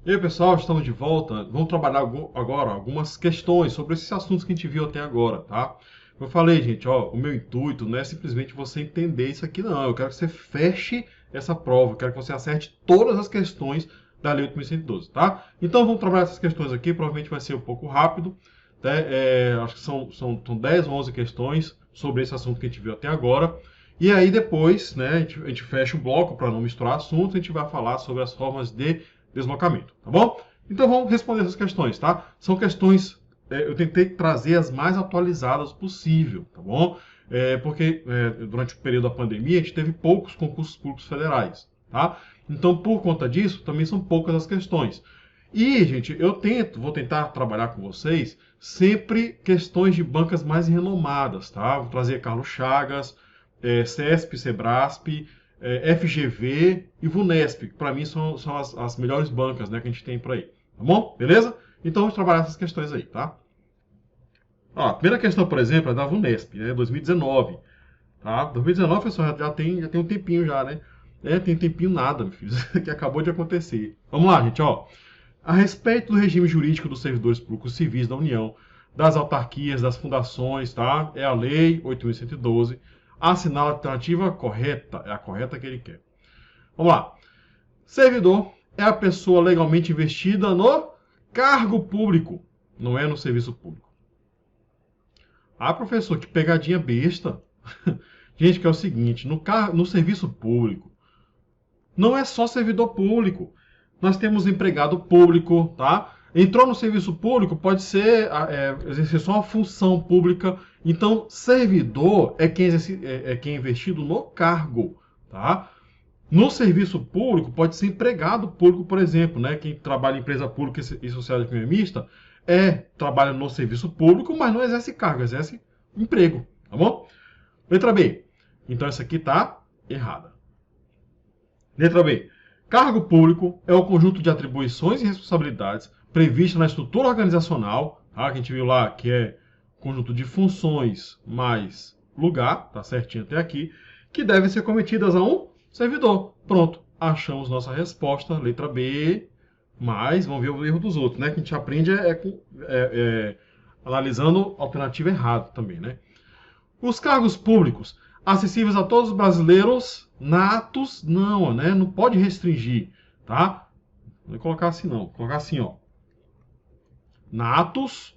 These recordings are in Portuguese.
E aí, pessoal, estamos de volta. Vamos trabalhar agora algumas questões sobre esses assuntos que a gente viu até agora, tá? Como eu falei, gente, ó, o meu intuito não é simplesmente você entender isso aqui, não. Eu quero que você feche essa prova, eu quero que você acerte todas as questões da Lei 8.112, tá? Então, vamos trabalhar essas questões aqui, provavelmente vai ser um pouco rápido, né? Acho que são 10 ou 11 questões sobre esse assunto que a gente viu até agora. E aí, depois, né, a gente fecha o bloco para não misturar assuntos, a gente vai falar sobre as formas de deslocamento, tá bom? Então vamos responder essas questões, tá? São questões, eu tentei trazer as mais atualizadas possível, tá bom? Porque durante o período da pandemia a gente teve poucos concursos públicos federais, tá? Então por conta disso também são poucas as questões. E, gente, vou tentar trabalhar com vocês sempre questões de bancas mais renomadas, tá? Vou trazer Carlos Chagas, CESP, Sebrasp, FGV e VUNESP, que para mim são as melhores bancas, né, que a gente tem por aí. Tá bom? Beleza? Então vamos trabalhar essas questões aí, tá? Ó, a primeira questão, por exemplo, é da VUNESP, né, 2019. Tá? 2019, pessoal, já tem um tempinho já, né? Tem um tempinho nada, meu filho, que acabou de acontecer. Vamos lá, gente, ó. A respeito do regime jurídico dos servidores públicos civis da União, das autarquias, das fundações, tá? É a Lei 8.112. Assinala a alternativa correta, é a correta que ele quer. Vamos lá. Servidor é a pessoa legalmente investida no cargo público, não é no serviço público. Ah, professor, que pegadinha besta. Gente, que é o seguinte, no serviço público, não é só servidor público. Nós temos empregado público, tá? Entrou no serviço público, pode ser exercer só uma função pública. Então, servidor é quem é investido no cargo, tá? No serviço público, pode ser empregado público, por exemplo, né? Quem trabalha em empresa pública e sociedade economista trabalha no serviço público, mas não exerce cargo, exerce emprego, tá bom? Letra B. Então, essa aqui tá errada. Letra B. Cargo público é o conjunto de atribuições e responsabilidades previstas na estrutura organizacional, tá? Que a gente viu lá que é conjunto de funções mais lugar, tá certinho até aqui, que devem ser cometidas a um servidor. Pronto, achamos nossa resposta, letra B, mas vamos ver o erro dos outros, né? Que a gente aprende analisando a alternativa errada também, né? Os cargos públicos acessíveis a todos os brasileiros natos, não, né? Não pode restringir, tá? Não vou colocar assim não, vou colocar assim, ó. Natos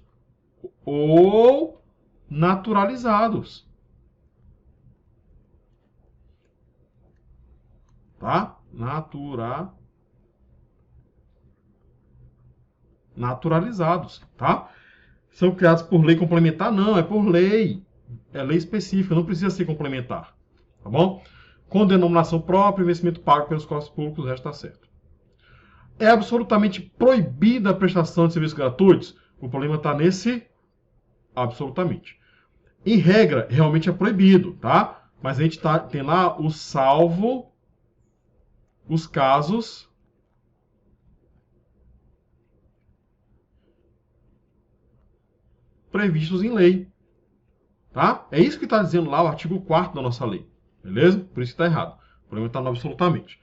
ou naturalizados. Tá? Naturalizados, tá? São criados por lei complementar? Não, é por lei. É lei específica, não precisa ser complementar. Tá bom? Com denominação própria, investimento pago pelos cofres públicos, o resto está certo. É absolutamente proibida a prestação de serviços gratuitos? O problema está nesse absolutamente. Em regra, realmente é proibido, tá? Mas a gente tem lá o salvo os casos previstos em lei. Tá? É isso que está dizendo lá o artigo 4º da nossa lei. Beleza? Por isso que está errado. O problema está no absolutamente.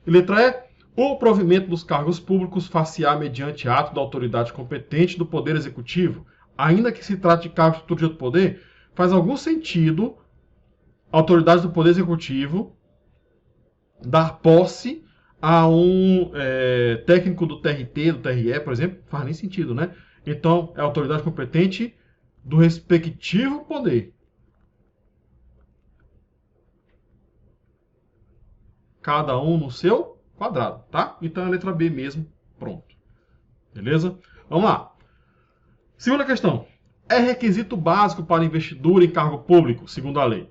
E letra E. O provimento dos cargos públicos far-se-á mediante ato da autoridade competente do Poder Executivo, ainda que se trate de cargos de estrutura de outro poder, faz algum sentido a autoridade do Poder Executivo dar posse a um técnico do TRT, do TRE, por exemplo? Faz nem sentido, né? Então, é a autoridade competente do respectivo poder. Cada um no seu quadrado, tá? Então é a letra B mesmo, pronto. Beleza? Vamos lá. Segunda questão. É requisito básico para investidura em cargo público, segundo a lei,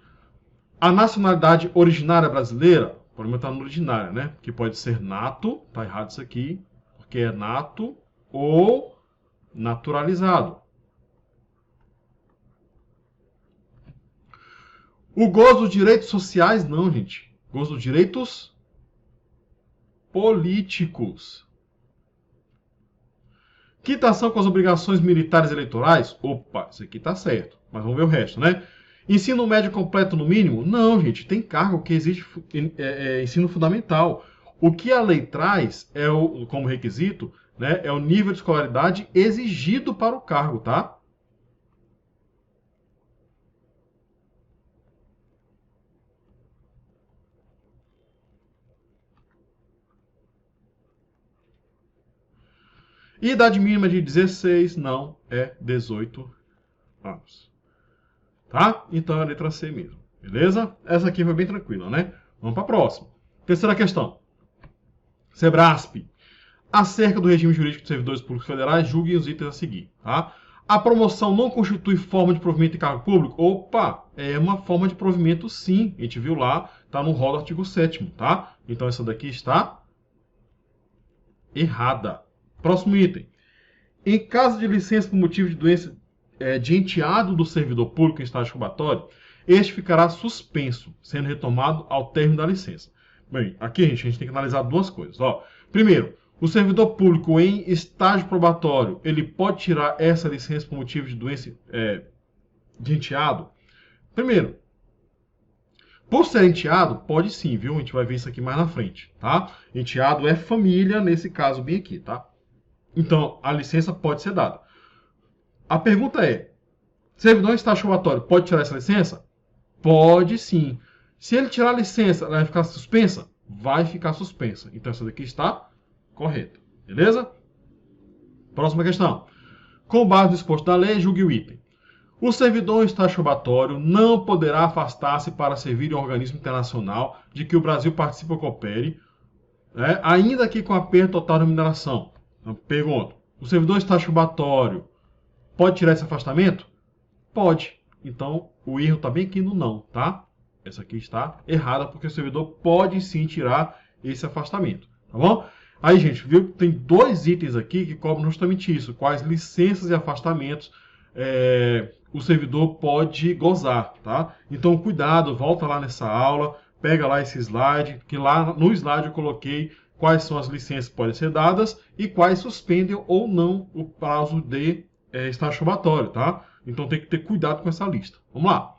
a nacionalidade originária brasileira? O problema está no originária, né? Que pode ser nato, tá errado isso aqui, porque é nato ou naturalizado. O gozo dos direitos sociais, não, gente. Gozo dos direitos políticos. Quitação com as obrigações militares eleitorais? Opa, isso aqui tá certo. Mas vamos ver o resto, né? Ensino médio completo no mínimo? Não, gente. Tem cargo que exige ensino fundamental. O que a lei traz como requisito, né, é o nível de escolaridade exigido para o cargo, tá? E idade mínima de 16, não, é 18 anos. Tá? Então é a letra C mesmo. Beleza? Essa aqui foi bem tranquila, né? Vamos para a próxima. Terceira questão. Sebrasp. Acerca do regime jurídico de servidores públicos federais, julguem os itens a seguir. Tá? A promoção não constitui forma de provimento em cargo público? Opa, é uma forma de provimento sim. A gente viu lá, tá no rol do artigo 7º, tá? Então essa daqui está errada. Próximo item. Em caso de licença por motivo de doença de enteado do servidor público em estágio probatório, este ficará suspenso, sendo retomado ao término da licença. Bem, aqui, gente, a gente tem que analisar duas coisas. Ó. Primeiro, o servidor público em estágio probatório, ele pode tirar essa licença por motivo de doença de enteado? Primeiro, por ser enteado, pode sim, viu? A gente vai ver isso aqui mais na frente, tá? Enteado é família, nesse caso bem aqui, tá? Então, a licença pode ser dada. A pergunta é, servidor em estágio probatório pode tirar essa licença? Pode sim. Se ele tirar a licença, ela vai ficar suspensa? Vai ficar suspensa. Então, essa daqui está correta. Beleza? Próxima questão. Com base no exposto da lei, julgue o item. O servidor em estágio probatório não poderá afastar-se para servir em um organismo internacional de que o Brasil participe ou coopere, né, ainda que com a perda total da remuneração. Então, pergunto, o servidor em estágio probatório pode tirar esse afastamento? Pode. Então, o erro está bem aqui no não, tá? Essa aqui está errada, porque o servidor pode sim tirar esse afastamento, tá bom? Aí, gente, viu que tem dois itens aqui que cobram justamente isso. Quais licenças e afastamentos o servidor pode gozar, tá? Então, cuidado, volta lá nessa aula, pega lá esse slide, que lá no slide eu coloquei quais são as licenças que podem ser dadas e quais suspendem ou não o prazo de estágio probatório, tá? Então tem que ter cuidado com essa lista. Vamos lá.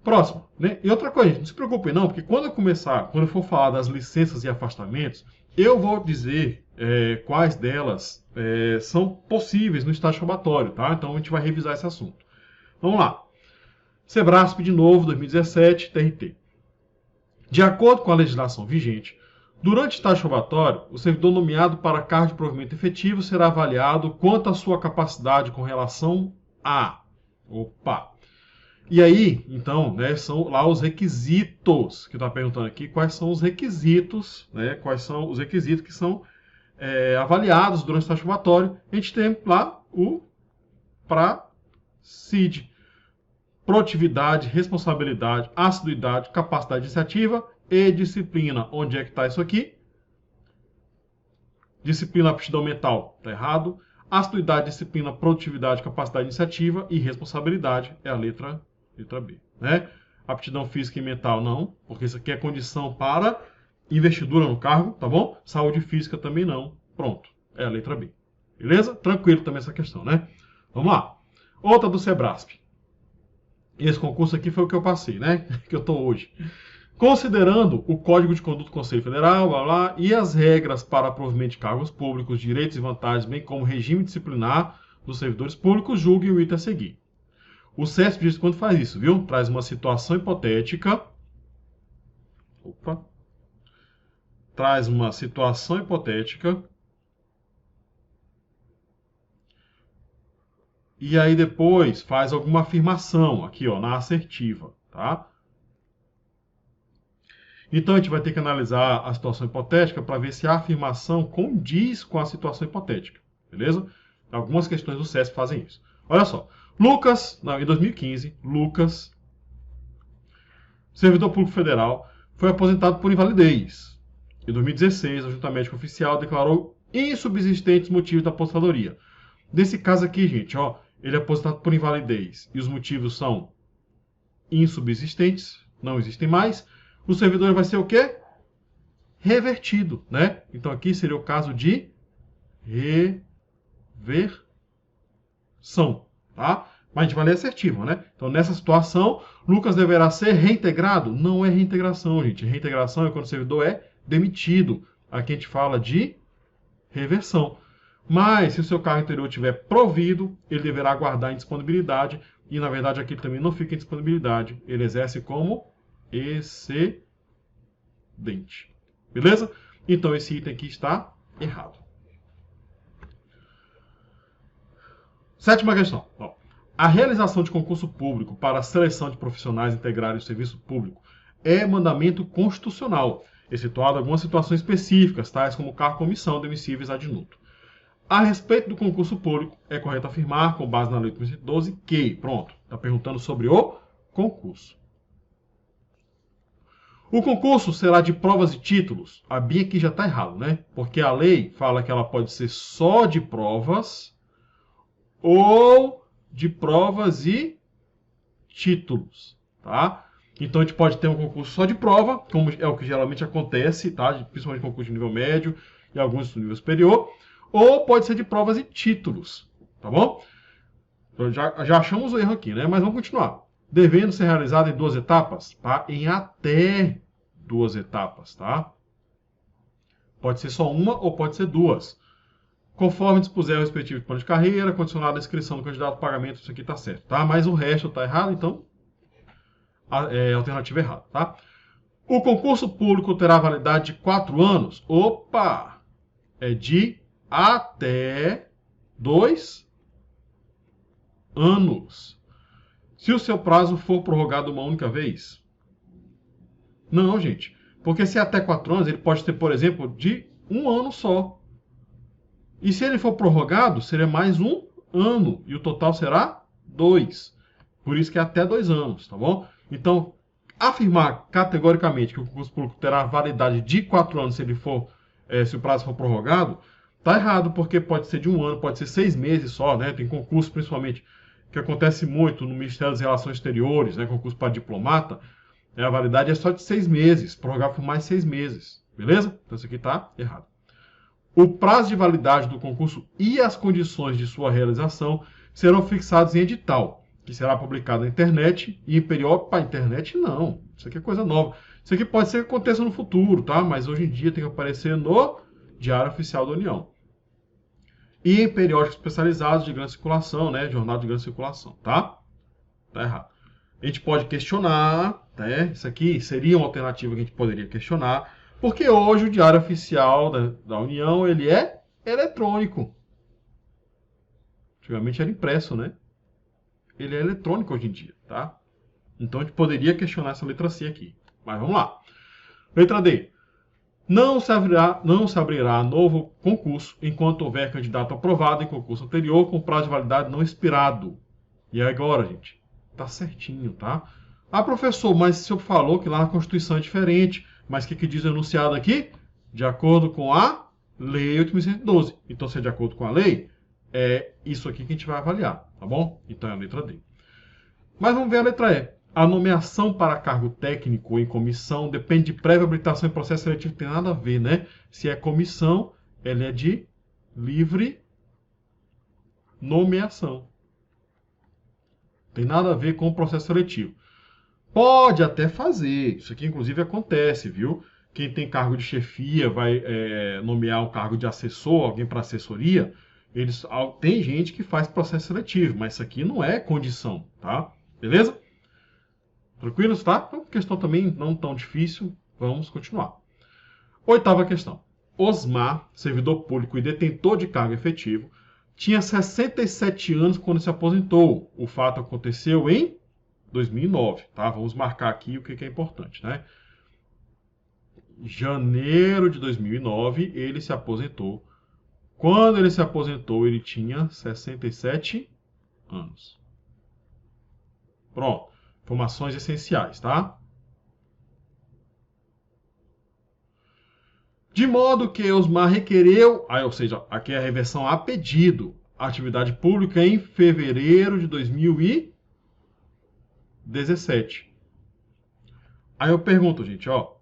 Próximo. Né? E outra coisa, não se preocupe não, porque quando eu for falar das licenças e afastamentos, eu vou dizer quais delas são possíveis no estágio probatório, tá? Então a gente vai revisar esse assunto. Vamos lá. Sebrasp de novo, 2017, TRT. De acordo com a legislação vigente, durante o estágio probatório, o servidor nomeado para cargo de provimento efetivo será avaliado quanto à sua capacidade com relação a... Opa! E aí, então, né, são lá os requisitos, que está perguntando aqui, quais são os requisitos, né, quais são os requisitos que são avaliados durante o estágio probatório. A gente tem lá o PRACID. Produtividade, responsabilidade, assiduidade, capacidade de iniciativa e disciplina. Onde é que está isso aqui? Disciplina, aptidão mental, está errado. Assiduidade, disciplina, produtividade, capacidade de iniciativa e responsabilidade é a letra B. Né? Aptidão física e mental não, porque isso aqui é condição para investidura no cargo, tá bom? Saúde física também não. Pronto, é a letra B. Beleza? Tranquilo também essa questão, né? Vamos lá. Outra do Sebrasp. Esse concurso aqui foi o que eu passei, né? Que eu estou hoje. Considerando o Código de Conduta do Conselho Federal, blá, blá, e as regras para provimento de cargos públicos, direitos e vantagens, bem como o regime disciplinar dos servidores públicos, julgue o item a seguir. O CESP diz quando faz isso, viu? Traz uma situação hipotética. Opa. Traz uma situação hipotética. E aí depois faz alguma afirmação aqui, ó, na assertiva, tá? Então a gente vai ter que analisar a situação hipotética para ver se a afirmação condiz com a situação hipotética, beleza? Algumas questões do CESP fazem isso. Olha só, em 2015, Lucas, servidor público federal, foi aposentado por invalidez. Em 2016, a Junta Médica Oficial declarou insubsistentes motivos da aposentadoria. Nesse caso aqui, gente, ó, ele é aposentado por invalidez e os motivos são insubsistentes, não existem mais. O servidor vai ser o quê? Revertido, né? Então aqui seria o caso de reversão, tá? Mas a gente vai ler assertivo, né? Então nessa situação, Lucas deverá ser reintegrado? Não é reintegração, gente. Reintegração é quando o servidor é demitido. Aqui a gente fala de reversão. Mas, se o seu cargo anterior estiver provido, ele deverá aguardar a indisponibilidade. E, na verdade, aqui ele também não fica em disponibilidade. Ele exerce como excedente. Beleza? Então, esse item aqui está errado. Sétima questão. Ó, a realização de concurso público para a seleção de profissionais integrarem o serviço público é mandamento constitucional, excetuado algumas situações específicas, tais como cargo-comissão, demissíveis ad nutum. A respeito do concurso público, é correto afirmar, com base na Lei 8.112, que, pronto, está perguntando sobre o concurso. O concurso será de provas e títulos. A Bia aqui já está errado, né? Porque a lei fala que ela pode ser só de provas ou de provas e títulos, tá? Então a gente pode ter um concurso só de prova, como é o que geralmente acontece, tá? Principalmente concurso de nível médio e alguns do nível superior. Ou pode ser de provas e títulos, tá bom? Então, já achamos o erro aqui, né? Mas vamos continuar. Devendo ser realizado em 2 etapas, tá? Em até 2 etapas, tá? Pode ser só uma ou pode ser 2. Conforme dispuser o respectivo plano de carreira, condicionado à inscrição do candidato ao pagamento, isso aqui tá certo, tá? Mas o resto tá errado, então a alternativa é errada, tá? O concurso público terá validade de 4 anos. Opa! É de até 2 anos. Se o seu prazo for prorrogado uma única vez? Não, gente. Porque se é até 4 anos, ele pode ter, por exemplo, de 1 ano só. E se ele for prorrogado, seria mais 1 ano. E o total será 2. Por isso que é até 2 anos, tá bom? Então, afirmar categoricamente que o concurso público terá validade de 4 anos se o prazo for prorrogado, tá errado, porque pode ser de 1 ano, pode ser 6 meses só, né? Tem concurso, principalmente, que acontece muito no Ministério das Relações Exteriores, né? Concurso para diplomata, a validade é só de 6 meses, prorrogar por mais 6 meses, beleza? Então isso aqui tá errado. O prazo de validade do concurso e as condições de sua realização serão fixados em edital, que será publicado na internet e em periódico para a internet, não. Isso aqui é coisa nova. Isso aqui pode ser que aconteça no futuro, tá? Mas hoje em dia tem que aparecer no Diário Oficial da União. E em periódicos especializados de grande circulação, né? Jornal de grande circulação, tá? Tá errado. A gente pode questionar, né? Isso aqui seria uma alternativa que a gente poderia questionar, porque hoje o Diário Oficial da União, ele é eletrônico. Antigamente era impresso, né? Ele é eletrônico hoje em dia, tá? Então a gente poderia questionar essa letra C aqui. Mas vamos lá. Letra D. Não se abrirá novo concurso enquanto houver candidato aprovado em concurso anterior com prazo de validade não expirado. E agora, gente? Tá certinho, tá? Ah, professor, mas o senhor falou que lá na Constituição é diferente. Mas o que diz o enunciado aqui? De acordo com a Lei 8.112. Então, se é de acordo com a lei, é isso aqui que a gente vai avaliar, tá bom? Então é a letra D. Mas vamos ver a letra E. A nomeação para cargo técnico em comissão depende de prévia habilitação em processo seletivo. Tem nada a ver, né? Se é comissão, ela é de livre nomeação. Tem nada a ver com o processo seletivo. Pode até fazer. Isso aqui, inclusive, acontece, viu? Quem tem cargo de chefia vai nomear um cargo de assessor, alguém para assessoria. Tem gente que faz processo seletivo, mas isso aqui não é condição, tá? Beleza? Tranquilos, tá? Então, questão também não tão difícil. Vamos continuar. 8ª questão. Osmar, servidor público e detentor de cargo efetivo, tinha 67 anos quando se aposentou. O fato aconteceu em 2009, tá? Vamos marcar aqui o que é importante, né? Janeiro de 2009, ele se aposentou. Quando ele se aposentou, ele tinha 67 anos. Pronto. Informações essenciais, tá? De modo que Osmar requereu, ou seja, aqui é a reversão a pedido, a atividade pública em fevereiro de 2017. Aí eu pergunto, gente, ó,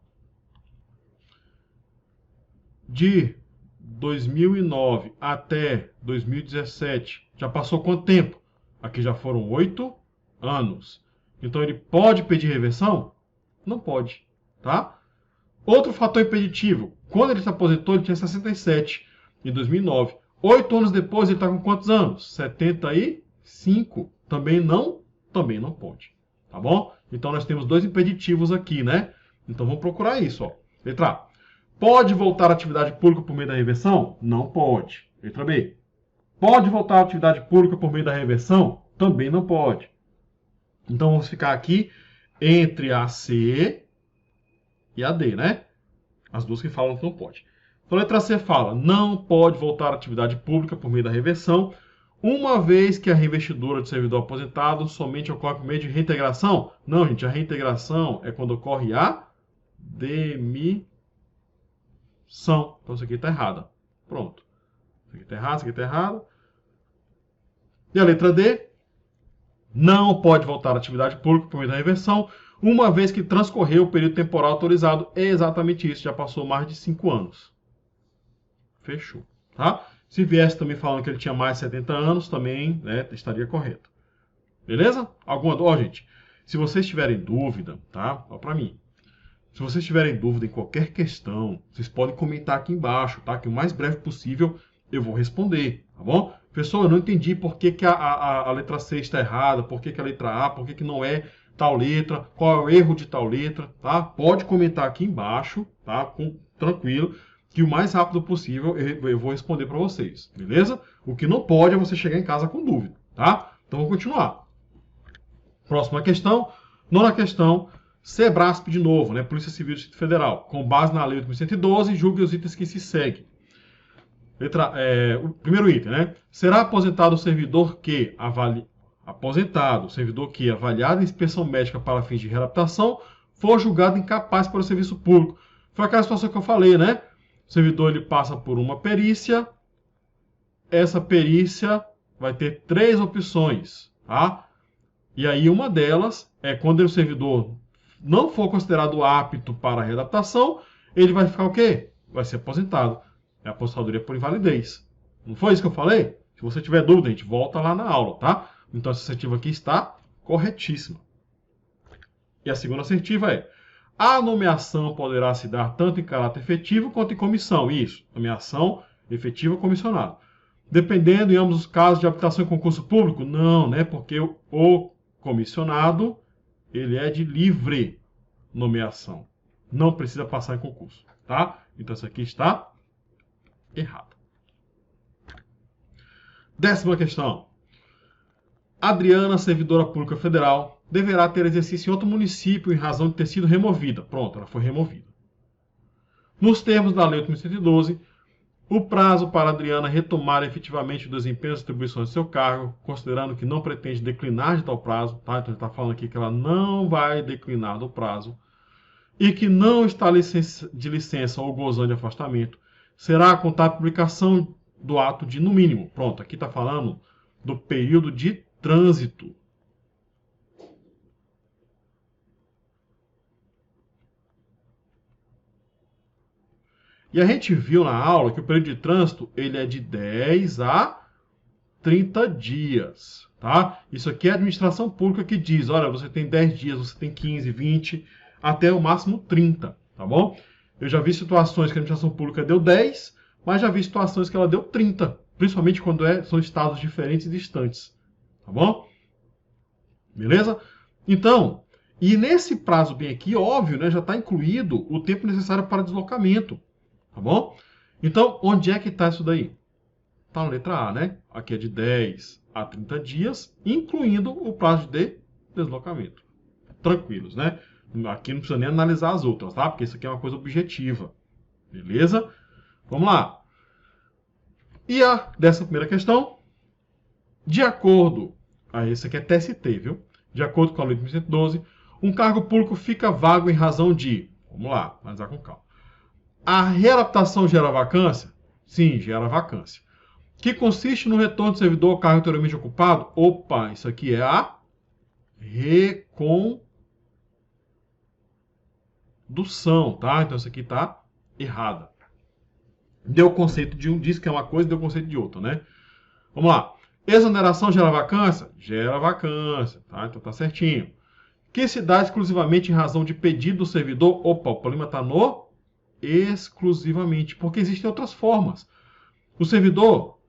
de 2009 até 2017, já passou quanto tempo? Aqui já foram 8 anos. Então ele pode pedir reversão? Não pode, tá? Outro fator impeditivo. Quando ele se aposentou, ele tinha 67 em 2009. 8 anos depois, ele está com quantos anos? 75. Também não pode. Tá bom? Então, nós temos dois impeditivos aqui, né? Então, vamos procurar isso. Ó. Letra A. Pode voltar à atividade pública por meio da reversão? Não pode. Letra B. Pode voltar à atividade pública por meio da reversão? Também não pode. Então, vamos ficar aqui entre a C e a D, né? As duas que falam que não pode. Então, a letra C fala, não pode voltar à atividade pública por meio da reversão, uma vez que a reinvestidura de servidor aposentado somente ocorre por meio de reintegração. Não, gente, a reintegração é quando ocorre a demissão. Então, isso aqui está errado. Pronto. Isso aqui está errado, isso aqui está errado. E a letra D, não pode voltar à atividade pública por meio da reversão, uma vez que transcorreu o período temporal autorizado. É exatamente isso, já passou mais de 5 anos. Fechou, tá? Se viesse também falando que ele tinha mais de 70 anos, também, né, estaria correto. Beleza? Alguma dúvida? Gente, se vocês tiverem dúvida, tá? Ó pra mim. Se vocês tiverem dúvida em qualquer questão, vocês podem comentar aqui embaixo, tá? Que o mais breve possível eu vou responder, tá bom? Pessoal, eu não entendi por que, que a letra C está errada, por que, que a letra A, por que, que não é tal letra, qual é o erro de tal letra, tá? Pode comentar aqui embaixo, tá? Tranquilo, que o mais rápido possível eu vou responder para vocês, beleza? O que não pode é você chegar em casa com dúvida, tá? Então vamos continuar. Próxima questão, nona questão, SEBRASP de novo, né? Polícia Civil do Distrito Federal, com base na Lei 8.112, julgue os itens que se seguem. O primeiro item, né? Será aposentado o servidor que avaliado em inspeção médica para fins de readaptação, for julgado incapaz para o serviço público. Foi aquela situação que eu falei, né? O servidor ele passa por uma perícia. Essa perícia vai ter 3 opções, tá? E aí uma delas é quando o servidor não for considerado apto para a readaptação, ele vai ficar o quê? Vai ser aposentado. É a aposentadoria por invalidez. Não foi isso que eu falei? Se você tiver dúvida, a gente volta lá na aula, tá? Então, essa assertiva aqui está corretíssima. E a segunda assertiva é: a nomeação poderá se dar tanto em caráter efetivo quanto em comissão. Isso, nomeação efetiva comissionado. Dependendo, em ambos os casos, de habilitação em concurso público? Não, né? Porque o comissionado, ele é de livre nomeação. Não precisa passar em concurso, tá? Então, isso aqui está errado. 10ª questão. Adriana, servidora pública federal, deverá ter exercício em outro município em razão de ter sido removida. Pronto, ela foi removida. Nos termos da Lei 8.112, o prazo para Adriana retomar efetivamente o desempenho das atribuições do seu cargo, considerando que não pretende declinar de tal prazo, tá? Então ele está falando aqui que ela não vai declinar do prazo, e que não está de licença ou gozando de afastamento, será contar a publicação do ato de no mínimo. Pronto, aqui está falando do período de trânsito. E a gente viu na aula que o período de trânsito ele é de 10 a 30 dias. Tá? Isso aqui é a administração pública que diz, olha, você tem 10 dias, você tem 15, 20, até o máximo 30. Tá bom? Eu já vi situações que a administração pública deu 10, mas já vi situações que ela deu 30, principalmente quando são estados diferentes e distantes. Tá bom? Beleza? Então, e nesse prazo bem aqui, óbvio, né, já está incluído o tempo necessário para deslocamento. Tá bom? Então, onde é que está isso daí? Está na letra A, né? Aqui é de 10 a 30 dias, incluindo o prazo de deslocamento. Tranquilos, né? Aqui não precisa nem analisar as outras, tá? Porque isso aqui é uma coisa objetiva. Beleza? Vamos lá. E a 11ª questão. De acordo... esse aqui é TST, viu? De acordo com a Lei 8.112, um cargo público fica vago em razão de... Vamos lá, analisar com calma. A readaptação gera vacância? Sim, gera vacância. Que consiste no retorno do servidor ao cargo anteriormente ocupado? Opa, isso aqui é a recondução, tá? Então isso aqui está errada. Deu o conceito de um, diz que é uma coisa, deu o conceito de outra, né? Vamos lá. Exoneração gera vacância? Gera vacância, tá? Então tá certinho. Que se dá exclusivamente em razão de pedido do servidor? Opa, o problema está no exclusivamente, porque existem outras formas. O servidor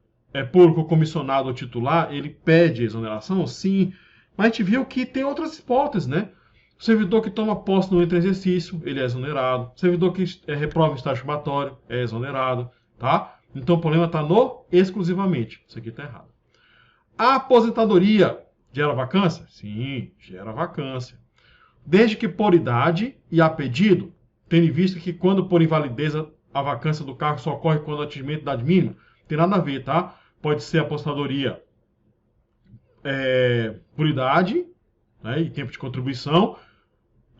público, comissionado ou titular, ele pede exoneração? Sim, mas a gente viu que tem outras hipóteses, né? O servidor que toma posse no entre-exercício, ele é exonerado. O servidor que reprova em estágio probatório é exonerado, tá? Então o problema está no exclusivamente. Isso aqui está errado. A aposentadoria gera vacância? Sim, gera vacância. Desde que por idade e a pedido, tendo em vista que quando por invalidez a vacância do cargo só ocorre quando o atingimento da idade mínima, tem nada a ver, tá? Pode ser aposentadoria por idade, né, e tempo de contribuição,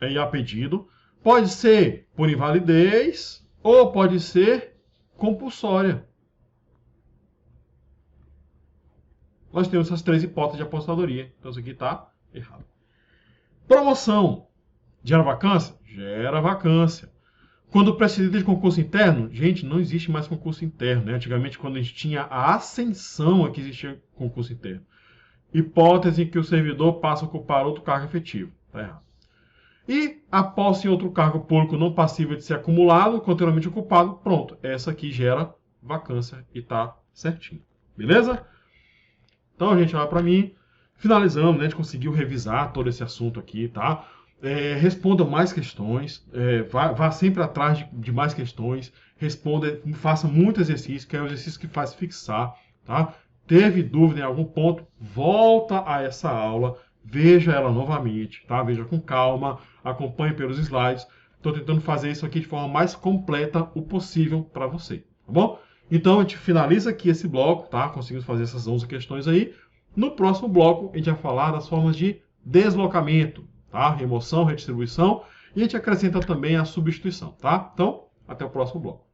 e a pedido. Pode ser por invalidez ou pode ser compulsória. Nós temos essas três hipóteses de aposentadoria. Então isso aqui está errado. Promoção. Gera vacância? Gera vacância. Quando precedida de concurso interno? Gente, não existe mais concurso interno, né? Antigamente, quando a gente tinha a ascensão, é que existia concurso interno. Hipótese em que o servidor passa a ocupar outro cargo efetivo. Está errado. E a posse em outro cargo público não passível de ser acumulado, continuamente ocupado, pronto. Essa aqui gera vacância e está certinho. Beleza? Então, gente, olha para mim. Finalizamos, né? A gente conseguiu revisar todo esse assunto aqui, tá? Responda mais questões, vá sempre atrás de mais questões, responda, faça muito exercício, que é o exercício que faz fixar, tá? Teve dúvida em algum ponto, volta a essa aula, veja ela novamente, tá? Veja com calma, acompanhe pelos slides. Estou tentando fazer isso aqui de forma mais completa o possível para você, tá bom? Então, a gente finaliza aqui esse bloco, tá? Conseguimos fazer essas 11 questões aí. No próximo bloco, a gente vai falar das formas de deslocamento, tá? Remoção, redistribuição, e a gente acrescenta também a substituição, tá? Então, até o próximo bloco.